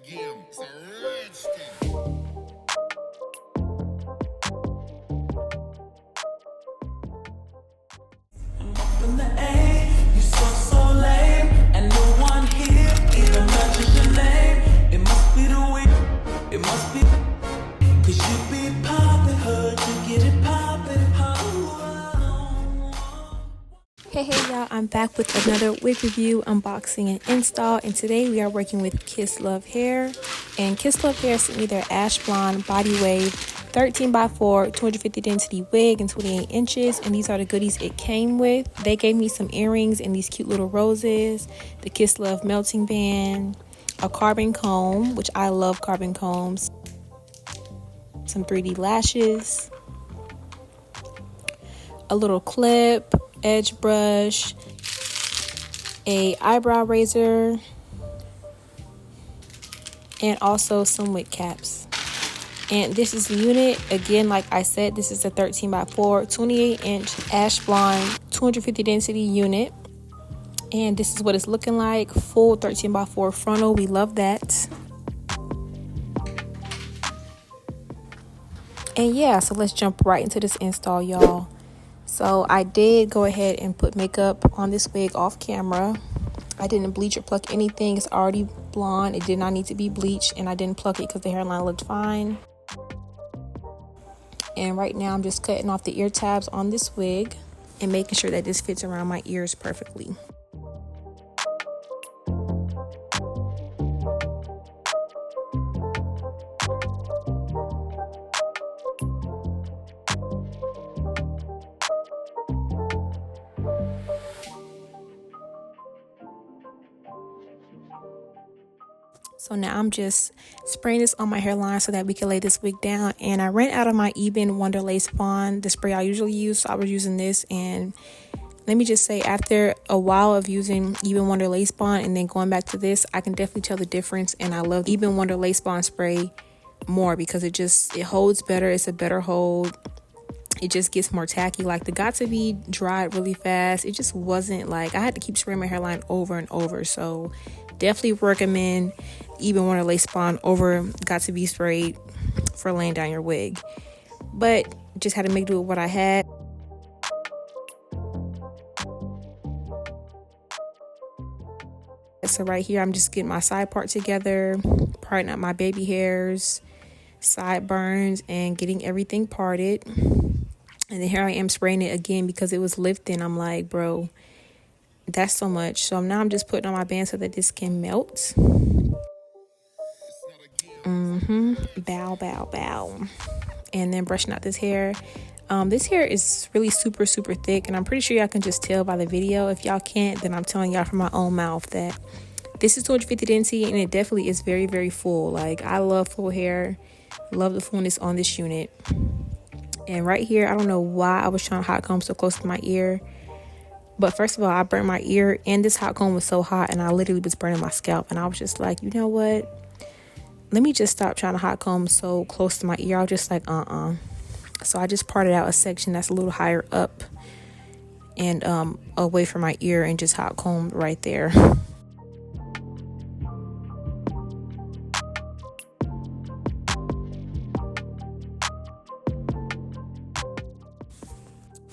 game. It's a rich thing. From the A, you so lame, and no one here even mentions your name. It must be the way, it must be, cause you be poppin', heard you get it poppin'. Hey y'all, I'm back with another wig review, unboxing, and install, and today we are working with Kisslove Hair. And Kisslove Hair sent me their ash blonde body wave 13x4 250 density wig in 28 inches, and these are the goodies it came with. They gave me some earrings and these cute little roses, the Kisslove melting band, a carbon comb, which I love carbon combs, some 3D lashes, a little clip, edge brush, a eyebrow razor, and also some wig caps. And this is the unit. Again, like I said, this is a 13x4 28 inch ash blonde 250 density unit, and this is what it's looking like. Full 13x4 frontal. We love that. And yeah, so let's jump right into this install, y'all. So I did go ahead and put makeup on this wig off camera. I didn't bleach or pluck anything. It's already blonde. It did not need to be bleached, and I didn't pluck it because the hairline looked fine. And right now I'm just cutting off the ear tabs on this wig and making sure that this fits around my ears perfectly. So now I'm just spraying this on my hairline so that we can lay this wig down. And I ran out of my Eben Wonder Lace Bond, the spray I usually use, so I was using this. And let me just say, after a while of using Eben Wonder Lace Bond and then going back to this, I can definitely tell the difference. And I love Eben Wonder Lace Bond spray more because it holds better. It's a better hold. It just gets more tacky. Like the Got To Be dried really fast. It just wasn't like, I had to keep spraying my hairline over and over. So definitely recommend Eben Wonder Lace Bond over Got To Be sprayed for laying down your wig. But just had to make do with what I had. So right here, I'm just getting my side part together, parting out my baby hairs, sideburns, and getting everything parted. And then here I am spraying it again because it was lifting. I'm like, bro, that's so much. So now I'm just putting on my band so that this can melt. Bow, bow, bow. And then brushing out this hair. This hair is really super thick, and I'm pretty sure y'all can just tell by the video. If y'all can't, then I'm telling y'all from my own mouth that this is 250 density, and it definitely is very full. Like, I love full hair, love the fullness on this unit. And right here, I don't know why I was trying to hot comb so close to my ear, but first of all, I burnt my ear, and this hot comb was so hot, and I literally was burning my scalp. And I was just like, you know what, let me just stop trying to hot comb so close to my ear. I was just like, so I just parted out a section that's a little higher up and away from my ear, and just hot combed right there.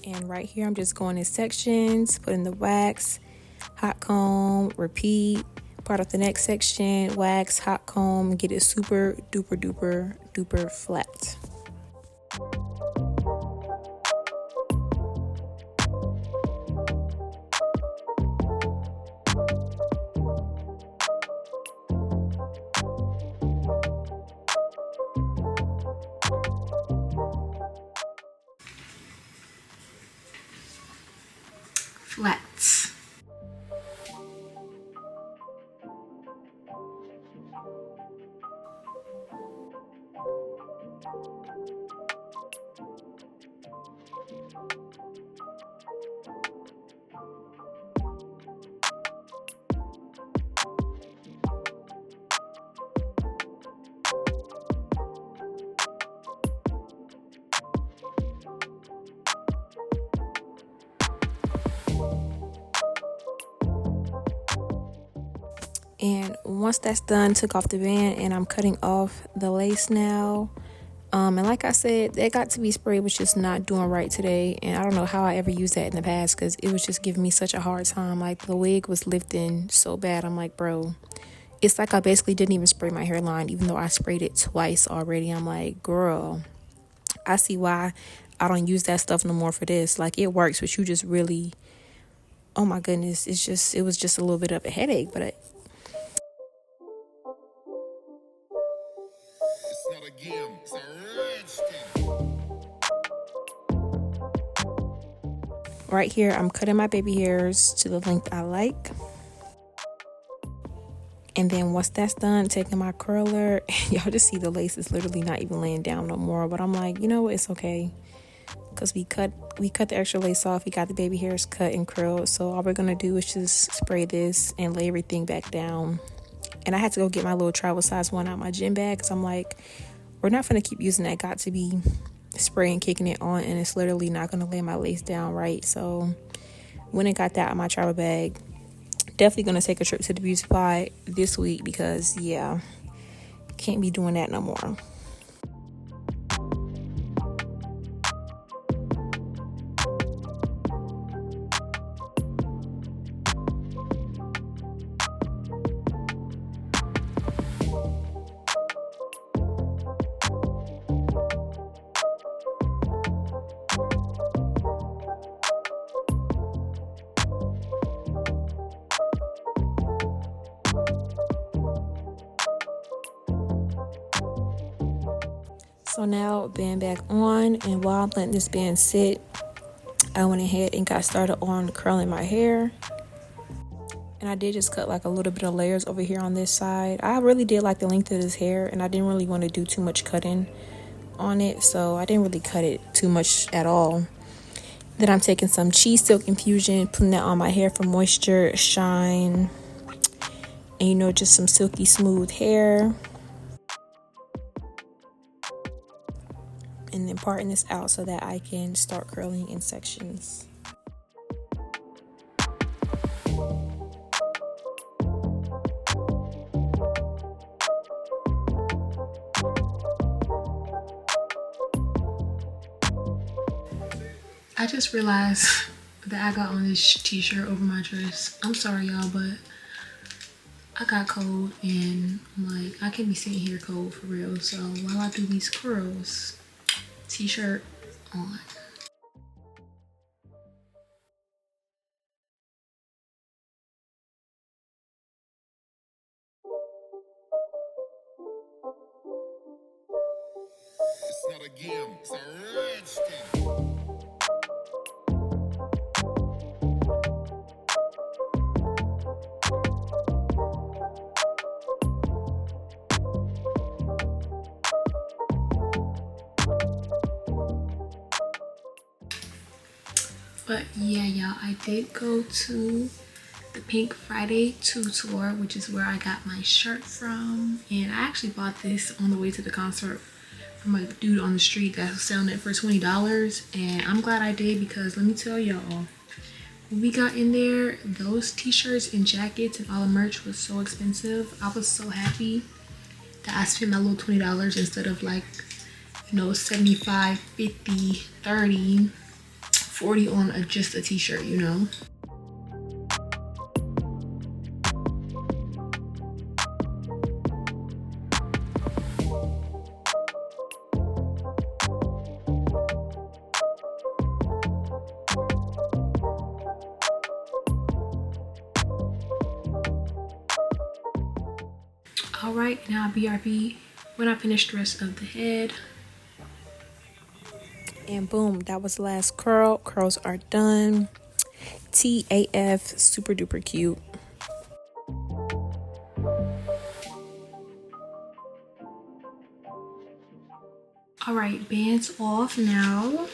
And right here, I'm just going in sections, putting the wax, hot comb, repeat, part of the next section, wax, hot comb, get it super duper flat. Flats. And once that's done, took off the band and I'm cutting off the lace now. And like I said, that got to be sprayed was just not doing right today. And I don't know how I ever used that in the past because it was just giving me such a hard time. Like the wig was lifting so bad. I'm like, bro, it's like I basically didn't even spray my hairline, even though I sprayed it twice already. I'm like, girl, I see why I don't use that stuff no more for this. Like it works, but you just really, oh my goodness, it was just a little bit of a headache. But It's not a game, it's a rich thing. right here, I'm cutting my baby hairs to the length I like. And then once that's done, taking my curler, y'all just see the lace is literally not even laying down no more. But I'm like, you know what, it's okay. Because we cut the extra lace off. We got the baby hairs cut and curled. So all we're going to do is just spray this and lay everything back down. And I had to go get my little travel size one out my gym bag. Because I'm like, we're not going to keep using that. Got to be spraying, kicking it on. And it's literally not going to lay my lace down right. So when I got that out of my travel bag, definitely going to take a trip to the beauty supply this week. Because, yeah, can't be doing that no more. So now band back on, and while I'm letting this band sit, I went ahead and got started on curling my hair. And I did just cut like a little bit of layers over here on this side. I really did like the length of this hair, and I didn't really want to do too much cutting on it, so I didn't really cut it too much at all. Then I'm taking some cheese silk infusion, putting that on my hair for moisture, shine, and you know, just some silky smooth hair. And then parting this out so that I can start curling in sections. I just realized that I got on this t-shirt over my dress. I'm sorry y'all, but I got cold and I'm like, I can't be sitting here cold for real. So while I do these curls, t-shirt on. It's not a game, it's a rich thing. But yeah, y'all, I did go to the Pink Friday 2 tour, which is where I got my shirt from. And I actually bought this on the way to the concert from a dude on the street that was selling it for $20. And I'm glad I did, because let me tell y'all, when we got in there, those t-shirts and jackets and all the merch was so expensive. I was so happy that I spent my little $20 instead of like, you know, 75, 50, 30, 40 on just a t-shirt, you know. All right, now BRB when I finish the rest of the head. And boom, that was the last curl. Curls are done. TAF, super duper cute. All right, bands off now.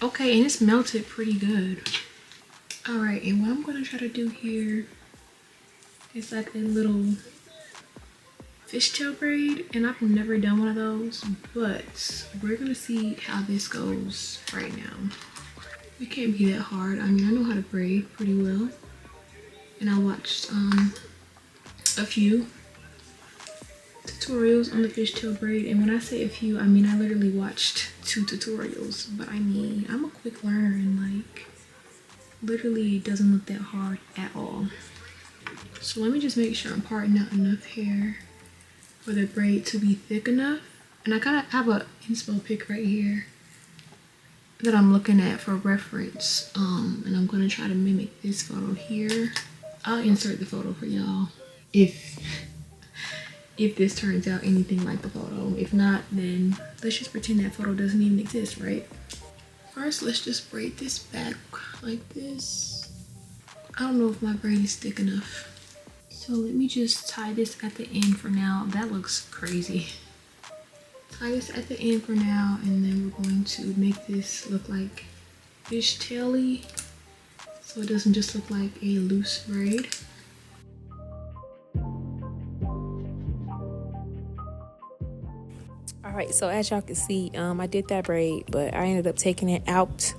Okay, and it's melted pretty good. All right, and what I'm gonna try to do here is like a little fishtail braid, and I've never done one of those, but we're gonna see how this goes right now. It can't be that hard. I mean, I know how to braid pretty well, and I watched a few tutorials on the fishtail braid, and when I say a few, I mean I literally watched 2 tutorials. But I mean, I'm a quick learner, and like literally it doesn't look that hard at all. So let me just make sure I'm parting out enough hair for the braid to be thick enough. And I kind of have a inspo pic right here that I'm looking at for reference, and I'm going to try to mimic this photo here. I'll insert the photo for y'all if this turns out anything like the photo. If not, then let's just pretend that photo doesn't even exist, right? First, let's just braid this back like this. I don't know if my braid is thick enough, so let me just tie this at the end for now. That looks crazy. Tie this at the end for now, and then we're going to make this look like fishtail-y, so it doesn't just look like a loose braid. Alright, so as y'all can see, I did that braid, but I ended up taking it out,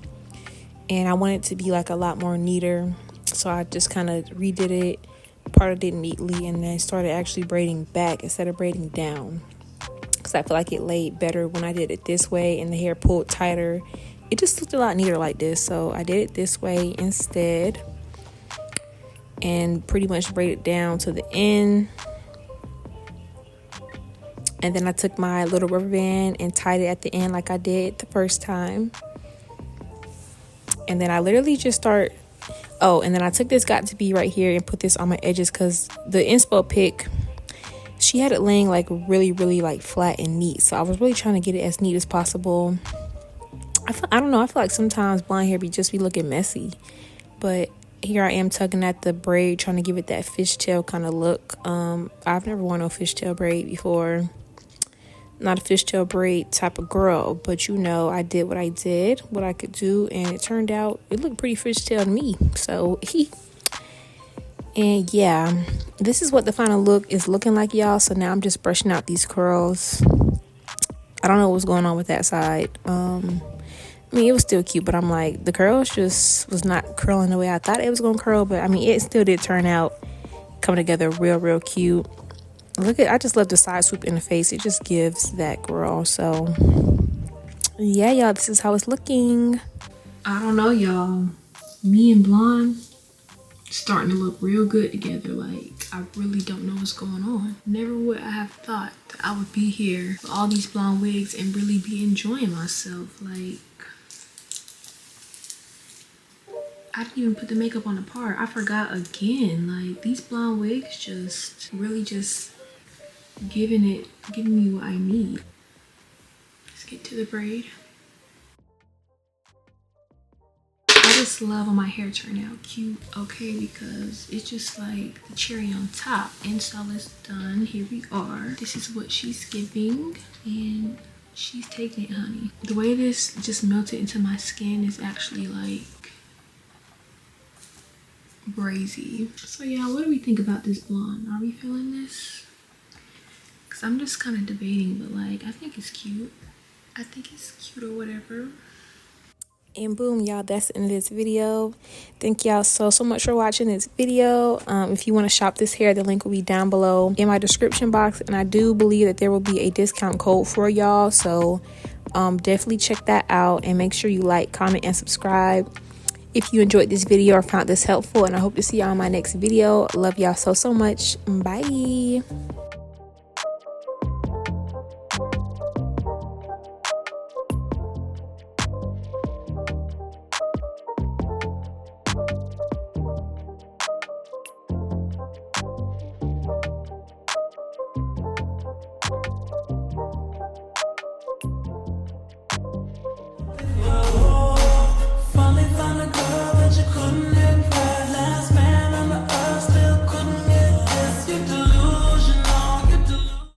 and I wanted it to be like a lot more neater, so I just kind of redid it, parted it neatly, and then started actually braiding back instead of braiding down, because I feel like it laid better when I did it this way and the hair pulled tighter. It just looked a lot neater like this, so I did it this way instead and pretty much braided down to the end. And then I took my little rubber band and tied it at the end like I did the first time. And then I literally just start, oh, and then I took this got to be right here and put this on my edges, because the inspo pic, she had it laying like really like flat and neat. So I was really trying to get it as neat as possible. I don't know, I feel like sometimes blonde hair be looking messy. But here I am tugging at the braid, trying to give it that fishtail kind of look. I've never worn no fishtail braid before. Not a fishtail braid type of girl, but you know, I did what I did, what I could do, and it turned out it looked pretty fishtail to me. So and yeah, this is what the final look is looking like, y'all. So now I'm just brushing out these curls. I don't know what's going on with that side. I mean, it was still cute, but I'm like, the curls just was not curling the way I thought it was gonna curl. But I mean, it still did turn out coming together real cute. Look at, I just love the side swoop in the face. It just gives that girl. So yeah, y'all, this is how it's looking. I don't know, y'all. Me and blonde starting to look real good together. Like, I really don't know what's going on. Never would I have thought that I would be here with all these blonde wigs and really be enjoying myself. Like, I didn't even put the makeup on the part. I forgot again. Like, these blonde wigs just really just giving me what I need. Let's get to the braid. I just love when my hair turned out cute, okay, because it's just like the cherry on top. Install is done. Here we are. This is what she's giving, and she's taking it, honey. The way this just melted into my skin is actually like brazy. So yeah, what do we think about this blonde? Are we feeling this? Because I'm just kind of debating, but like, I think it's cute. I think it's cute or whatever. And boom, y'all, that's the end of this video. Thank y'all so much for watching this video. If you want to shop this hair, the link will be down below in my description box, and I do believe that there will be a discount code for y'all, so definitely check that out, and make sure you like, comment, and subscribe if you enjoyed this video or found this helpful. And I hope to see y'all in my next video. Love y'all so much. Bye.